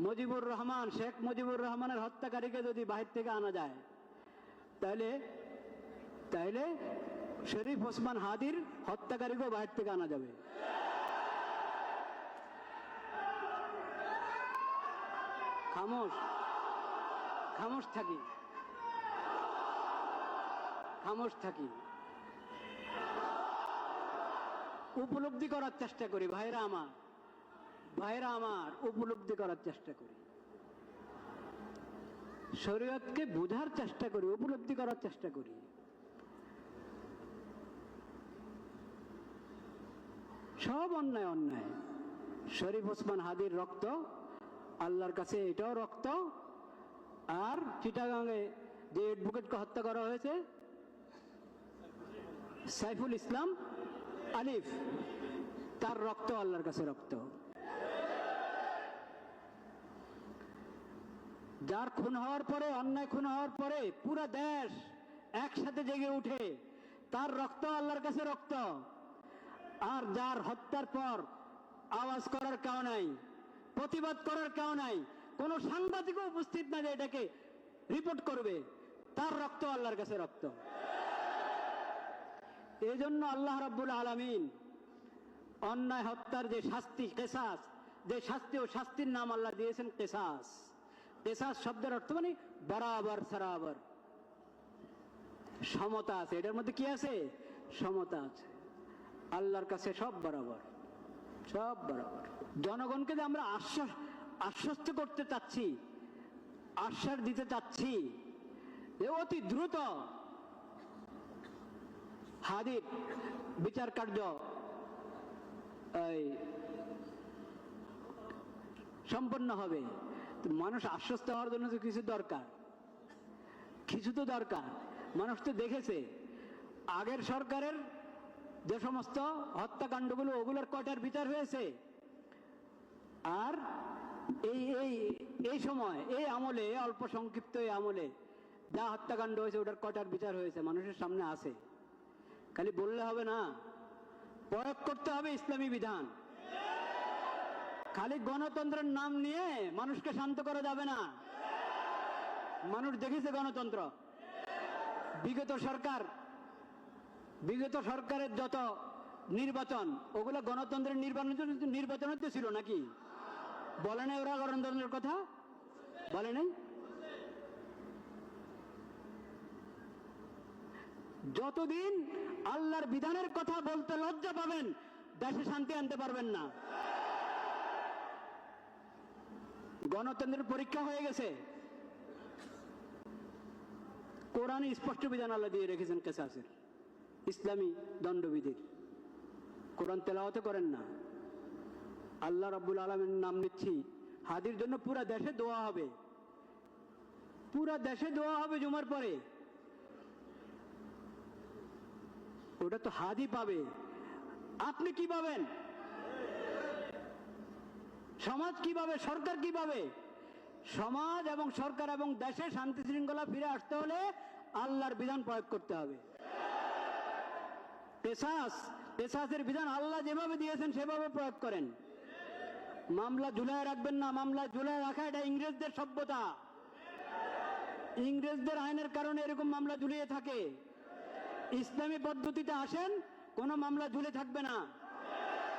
মুজিবুর রহমান, শেখ মুজিবুর রহমানের হত্যাকারীকে যদি বাহির থেকে আনা যায়, তাহলে তাহলে শরীফ ওসমান হাদির হত্যাকারীকেও বাহির থেকে আনা যাবে। খামোশ খামোশ থাকি, খামোশ থাকি, উপলব্ধি করার চেষ্টা করি। ভাইরা আমার, ভাইরা আমার, উপলব্ধি করার চেষ্টা করি, শরীয়তকে বোঝার চেষ্টা করি, উপলব্ধি করার চেষ্টা করি। সব অন্যায় অন্যায়। শরীফ ওসমান হাদির রক্ত আল্লাহর কাছে এটাও রক্ত, আর চিটাগাঙে যে অ্যাডভোকেটকে হত্যা করা হয়েছে সাইফুল ইসলাম আলিফ, তার রক্ত আল্লাহর কাছে রক্ত। যার খুন হওয়ার পরে, অন্যায় খুন হওয়ার পরে পুরো দেশ একসাথে জেগে উঠে, তার রক্ত আল্লাহর কাছে রক্ত। আর যার হত্যার পর আওয়াজ করার কেউ নাই, প্রতিবাদ করার কেউ নাই, কোনো সাংবাদিকও উপস্থিত না যে এটাকে রিপোর্ট করবে, তার রক্ত আল্লাহর কাছে রক্ত। এই জন্য আল্লাহ রাব্বুল আলামিন অন্যায় হত্যার যে শাস্তি, কিসাস, যে শাস্তি, ও শাস্তির নাম আল্লাহ দিয়েছেন কিসাস। কিসাস শব্দের অর্থ মানে বরাবর সরাবর, সমতা আছে এটার মধ্যে। কি আছে? সমতা আছে। আল্লাহর কাছে সব বরাবর, সব বরাবর। জনগণকে যে আমরা আশ্বস্ত করতে চাচ্ছি, আশ্বাস দিতে চাচ্ছি যে অতি দ্রুত হাদির বিচার কার্য সম্পন্ন হবে। মানুষ আশ্বস্ত হওয়ার জন্য তো কিছু দরকার, কিছু তো দরকার। মানুষ তো দেখেছে আগের সরকারের যে সমস্ত হত্যাকাণ্ডগুলো, ওগুলোর কয়টার বিচার হয়েছে, আর এই সময়, এই আমলে, অল্প সংক্ষিপ্ত এই আমলে যা হত্যাকাণ্ড হয়েছে ওটার কয়টার বিচার হয়েছে মানুষের সামনে আছে। খালি বললে হবে না, প্রয়োগ করতে হবে ইসলামী বিধান। খালি গণতন্ত্রের নাম নিয়ে মানুষকে শান্ত করা যাবে না। মানুষ দেখেছে গণতন্ত্র। বিগত সরকারের যত নির্বাচন, ওগুলো গণতন্ত্রের নির্বাচন তো ছিল নাকি? বলে নাই ওরা গণতন্ত্রের কথা? বলে নাই? যতদিন আল্লাহর বিধানের কথা বলতে লজ্জা পাবেন, দেশে শান্তি আনতে পারবেন না। গণতন্ত্রের পরীক্ষা হয়ে গেছে। কোরআনে স্পষ্ট বিধান আল্লাহ দিয়ে রেখেছেন কিসাসের, ইসলামী দণ্ডবিধির। কোরআন তেলাওয়াত করেন না। আল্লাহ রাব্বুল আলামিনের নাম নিচ্ছি, হাদির জন্য পুরা দেশে দোয়া হবে, পুরা দেশে দোয়া হবে জুমার পরে। ওটা তো হাদি পাবে, আপনি কি পাবেন? সমাজ কি পাবে? সরকার কি পাবে? সমাজ এবং সরকার এবং দেশে শান্তি শৃঙ্খলা ফিরে আসতে হলে আল্লাহর বিধান প্রয়োগ করতে হবে। কিসাসের বিধান আল্লাহ যেভাবে দিয়েছেন সেভাবে প্রয়োগ করেন। মামলা ঝুলায় রাখবেন না। মামলা ঝুলায় রাখা এটা ইংরেজদের সভ্যতা। ইংরেজদের আইনের কারণে এরকম মামলা ঝুলিয়ে থাকে। ইসলামী পদ্ধতিতে আসেন, কোনো মামলা ঝুলে থাকবে না।